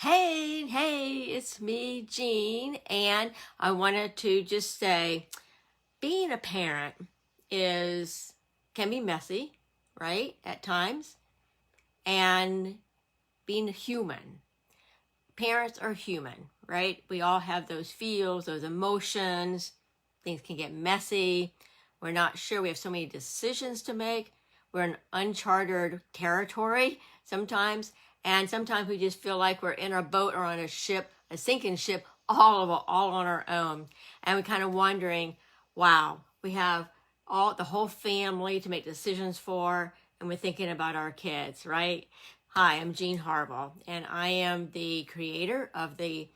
Hey, it's me, Jean, and I wanted to just say being a parent can be messy, right? At times, and being human. Parents are human, right? We all have those feels, those emotions. Things can get messy. We're not sure. We have so many decisions to make. We're in uncharted territory sometimes. And sometimes we just feel like we're in a boat or on a ship, a sinking ship, all on our own. And we're kind of wondering, wow, we have the whole family to make decisions for, and we're thinking about our kids, right? Hi, I'm Jean Harville, and I am the creator of the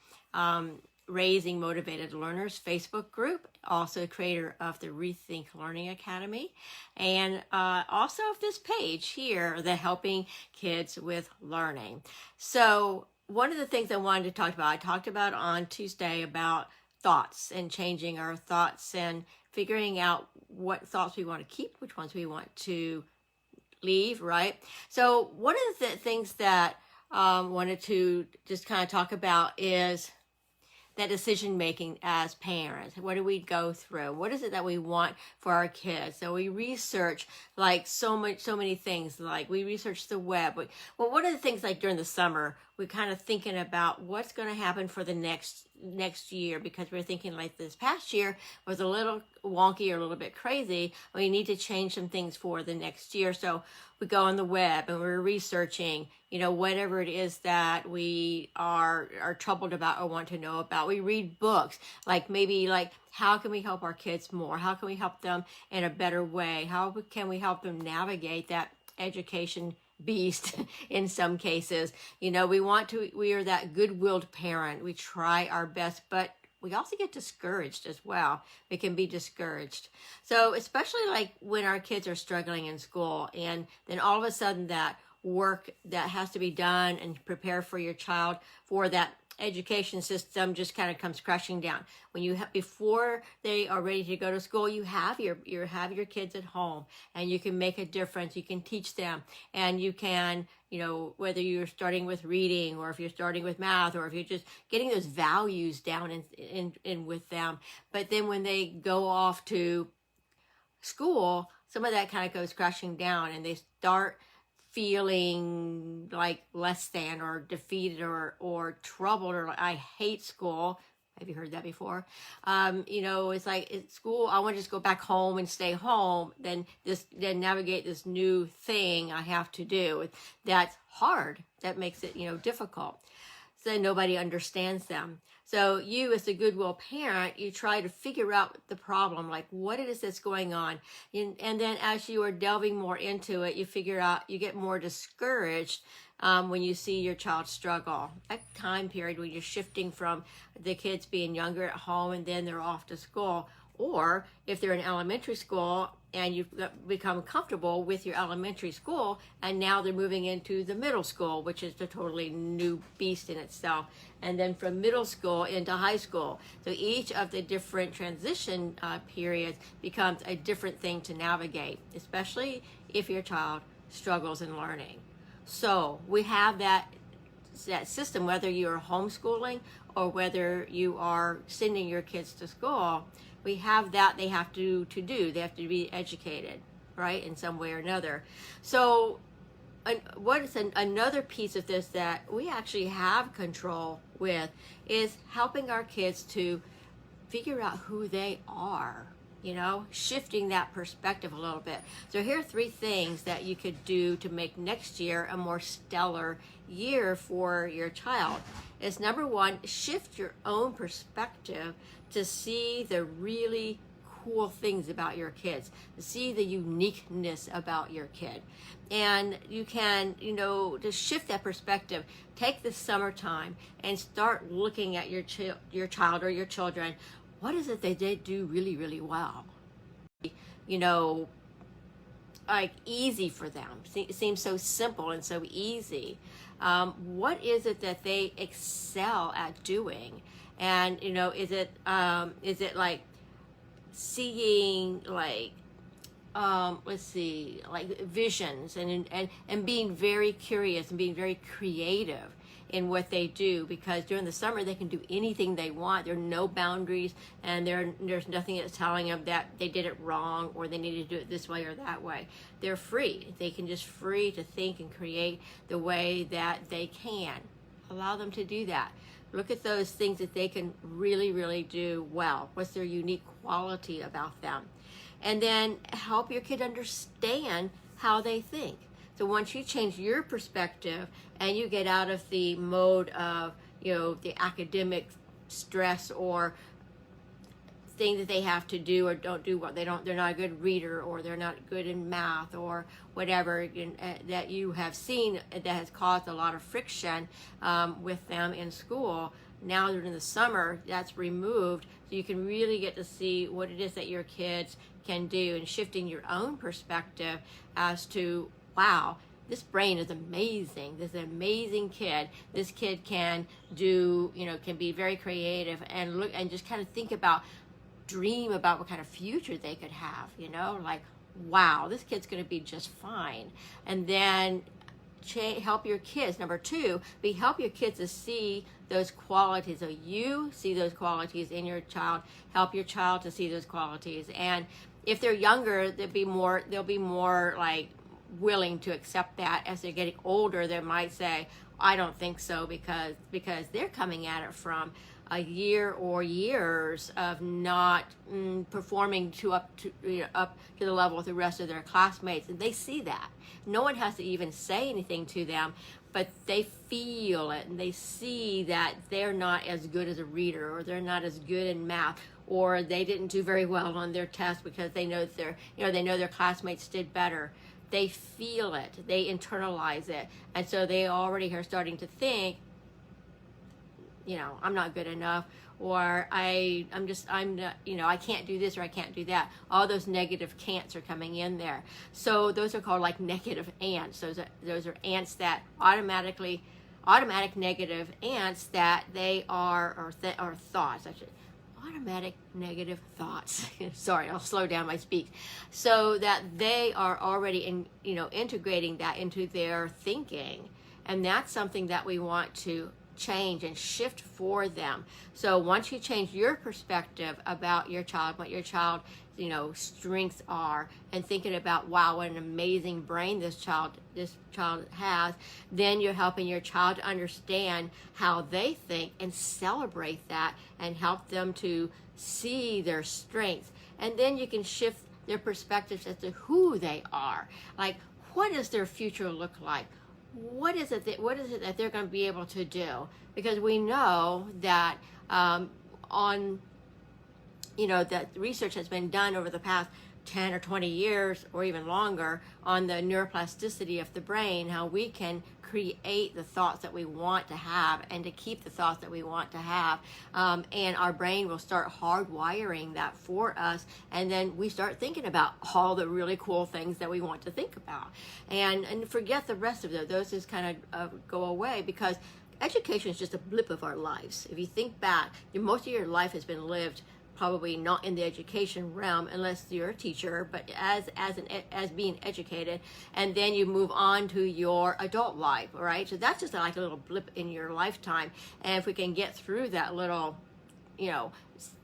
Raising Motivated Learners Facebook group, also creator of the Rethink Learning Academy, and also of this page here, the Helping Kids with Learning. So one of the things I wanted to talk about, I talked about on Tuesday about thoughts and changing our thoughts and figuring out what thoughts we want to keep, which ones we want to leave, right? So one of the things that wanted to just kind of talk about is that decision making as parents. What do we go through? What is it that we want for our kids? So we research like so many things. Like we research the web. Well, one of the things like during the summer, we're kind of thinking about what's going to happen for the next year, because we're thinking like this past year was a little wonky or a little bit crazy. We need to change some things for the next year. So we go on the web and we're researching, whatever it is that we are troubled about or want to know about. We read books, like maybe like how can we help our kids more? How can we help them in a better way? How can we help them navigate that education beast in some cases? We are that good-willed parent. We try our best, but we also get discouraged as well. We can be discouraged. So especially like when our kids are struggling in school, and then all of a sudden that work that has to be done and prepare for your child for that education system just kind of comes crashing down. When before they are ready to go to school, you have your kids at home, and you can make a difference. You can teach them, and you can, whether you're starting with reading or if you're starting with math or if you're just getting those values down in with them. But then when they go off to school, some of that kind of goes crashing down, and they start feeling like less than or defeated or troubled or like, I hate school. Have you heard that before? It's like at school, I want to just go back home and stay home. Then navigate this new thing I have to do. That's hard. That makes it, difficult. So nobody understands them. So you, as a goodwill parent, you try to figure out the problem, like what it is that's going on. And then as you are delving more into it, you figure out, you get more discouraged when you see your child struggle. That time period when you're shifting from the kids being younger at home and then they're off to school, or if they're in elementary school and you've become comfortable with your elementary school, and now they're moving into the middle school, which is a totally new beast in itself, and then from middle school into high school. So each of the different transition periods becomes a different thing to navigate, especially if your child struggles in learning. So we have that system, whether you're homeschooling or whether you are sending your kids to school. We have that they have to do. They have to be educated, right, in some way or another. So what is another piece of this that we actually have control with is helping our kids to figure out who they are, shifting that perspective a little bit. So here are 3 things that you could do to make next year a more stellar year for your child. Is number 1, shift your own perspective to see the really cool things about your kids, to see the uniqueness about your kid. And you can, to shift that perspective, take the summertime and start looking at your child or your children. What is it that they do really, really well? Like easy for them. It seems so simple and so easy. What is it that they excel at doing? And is it like seeing like like visions and being very curious and being very creative in what they do, because during the summer they can do anything they want. There are no boundaries, and there's nothing that's telling them that they did it wrong or they need to do it this way or that way. They're free. They can just free to think and create the way that they can. Allow them to do that. Look at those things that they can really, really do well. What's their unique quality about them? And then help your kid understand how they think. So once you change your perspective and you get out of the mode of, the academic stress or thing that they have to do or don't do, what they're not a good reader, or they're not good in math, or whatever that you have seen that has caused a lot of friction with them in school. Now during the summer, that's removed, so you can really get to see what it is that your kids can do, and shifting your own perspective as to, wow, this brain is amazing. This is an amazing kid. This kid can do, can be very creative, and look and just kind of think about, dream about what kind of future they could have, like, wow, this kid's going to be just fine. And then help your kids. Number two, help your kids to see those qualities. So you see those qualities in your child. Help your child to see those qualities. And if they're younger, they'll be more like willing to accept that. As they're getting older, they might say, I don't think so, because they're coming at it from a year or years of not performing up to the level with the rest of their classmates, and they see that. No one has to even say anything to them, but they feel it, and they see that they're not as good as a reader, or they're not as good in math, or they didn't do very well on their test because they know their classmates did better. They feel it, they internalize it, and so they already are starting to think, I'm not good enough, or I can't do this, or I can't do that. All those negative can'ts are coming in there. So those are called like negative ants. Those are ants that automatic negative ants that they are, or thoughts, automatic negative thoughts. Sorry, I'll slow down my speech. So that they are already integrating that into their thinking. And that's something that we want to change and shift for them. So once you change your perspective about your child, what your child strengths are, and thinking about, wow, what an amazing brain this child has, then you're helping your child to understand how they think and celebrate that, and help them to see their strengths. And then you can shift their perspectives as to who they are. Like, what does their future look like? What is it that they're going to be able to do? Because we know that that research has been done over the past 10 or 20 years, or even longer, on the neuroplasticity of the brain, how we can create the thoughts that we want to have, and to keep the thoughts that we want to have, and our brain will start hardwiring that for us, and then we start thinking about all the really cool things that we want to think about, and forget the rest of those just kind of go away, because education is just a blip of our lives. If you think back, most of your life has been lived probably not in the education realm, unless you're a teacher, but as being educated, and then you move on to your adult life, right? So that's just like a little blip in your lifetime. And if we can get through that little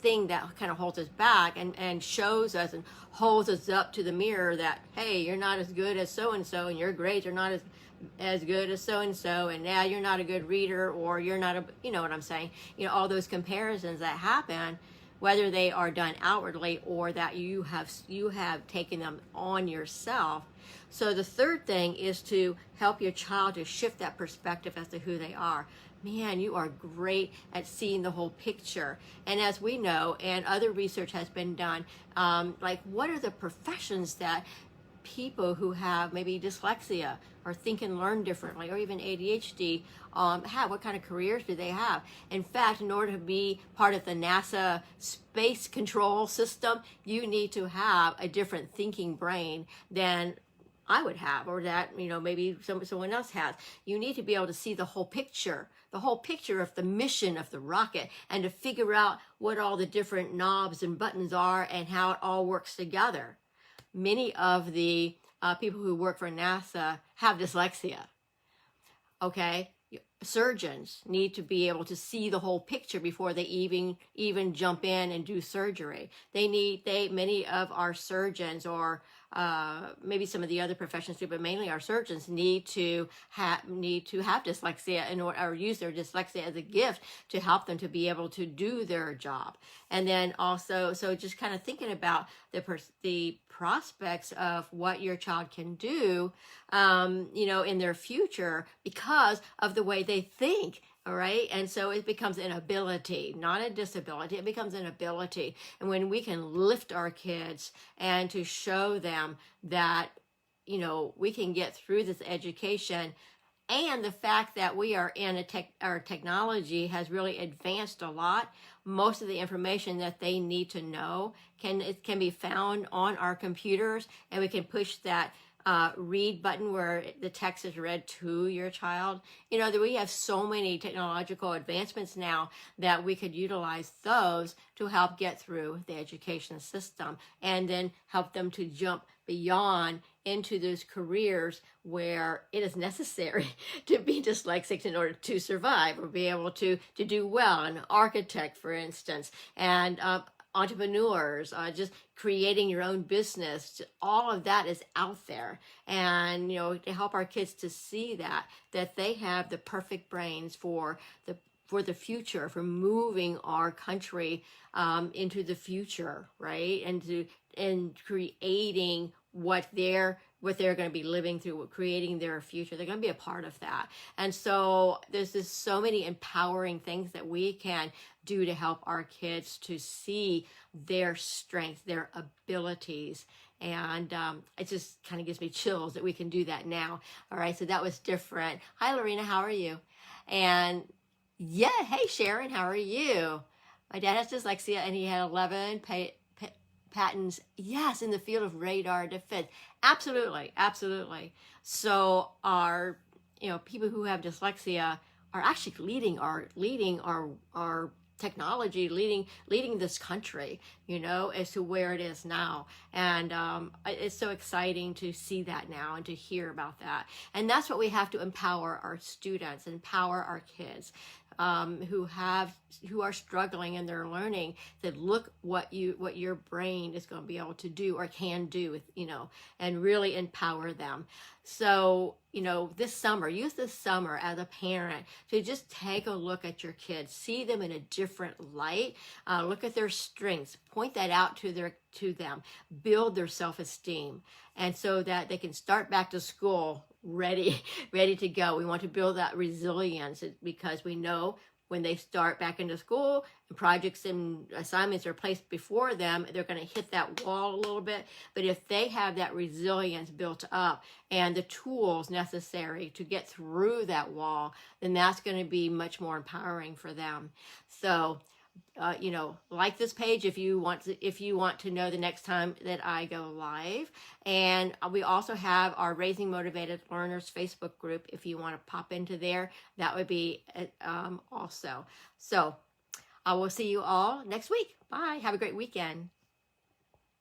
thing that kind of holds us back, and shows us and holds us up to the mirror that, hey, you're not as good as so and so, and your grades are not as good as so and so, and now you're not a good reader, or you're not what I'm saying, all those comparisons that happen, whether they are done outwardly or that you have taken them on yourself. So the third thing is to help your child to shift that perspective as to who they are. Man, you are great at seeing the whole picture. And as we know, and other research has been done, like, what are the professions that people who have maybe dyslexia, or think and learn differently, or even ADHD have? What kind of careers do they have? In fact, in order to be part of the NASA space control system, you need to have a different thinking brain than I would have, or that maybe someone else has. You need to be able to see the whole picture of the mission of the rocket, and to figure out what all the different knobs and buttons are, and how it all works together. Many of the people who work for NASA have dyslexia. Okay, surgeons need to be able to see the whole picture before they even jump in and do surgery. Many of our surgeons, or maybe some of the other professions too, but mainly our surgeons need to have dyslexia or use their dyslexia as a gift to help them to be able to do their job. And then also, so just kind of thinking about the prospects of what your child can do, in their future because of the way they think. All right. And so it becomes an ability, not a disability. It becomes an ability. And when we can lift our kids and to show them that, we can get through this education, and the fact that we are in our technology has really advanced a lot. Most of the information that they need to know can be found on our computers, and we can push that read button where the text is read to your child. That we have so many technological advancements now that we could utilize those to help get through the education system, and then help them to jump beyond into those careers where it is necessary to be dyslexic in order to survive or be able to do well. An architect, for instance, and entrepreneurs, just creating your own business. All of that is out there, and to help our kids to see that they have the perfect brains for the future, for moving our country into the future, right? And creating what they're going to be living through, creating their future. They're going to be a part of that. And so there's just so many empowering things that we can do to help our kids to see their strengths, their abilities. And it just kind of gives me chills that we can do that now. All right, so that was different. Hi, Lorena, how are you? And yeah, hey, Sharon, how are you? My dad has dyslexia, and he had 11 patents, yes, in the field of radar defense. Absolutely, absolutely. So our, people who have dyslexia are actually leading our technology, leading this country, as to where it is now. And it's so exciting to see that now and to hear about that. And that's what we have to empower our students, empower our kids. Who are struggling in their learning, that look what your brain is going to be able to do or can do, and really empower them. So, this summer, use this summer as a parent to just take a look at your kids, see them in a different light, look at their strengths, point that out to them, build their self-esteem, and so that they can start back to school ready to go. We want to build that resilience, because we know when they start back into school and projects and assignments are placed before them, they're going to hit that wall a little bit. But if they have that resilience built up and the tools necessary to get through that wall, then that's going to be much more empowering for them. So like this page if you want to know the next time that I go live. And we also have our Raising Motivated Learners Facebook group. If you want to pop into there, that would be also. So I will see you all next week. Bye. Have a great weekend.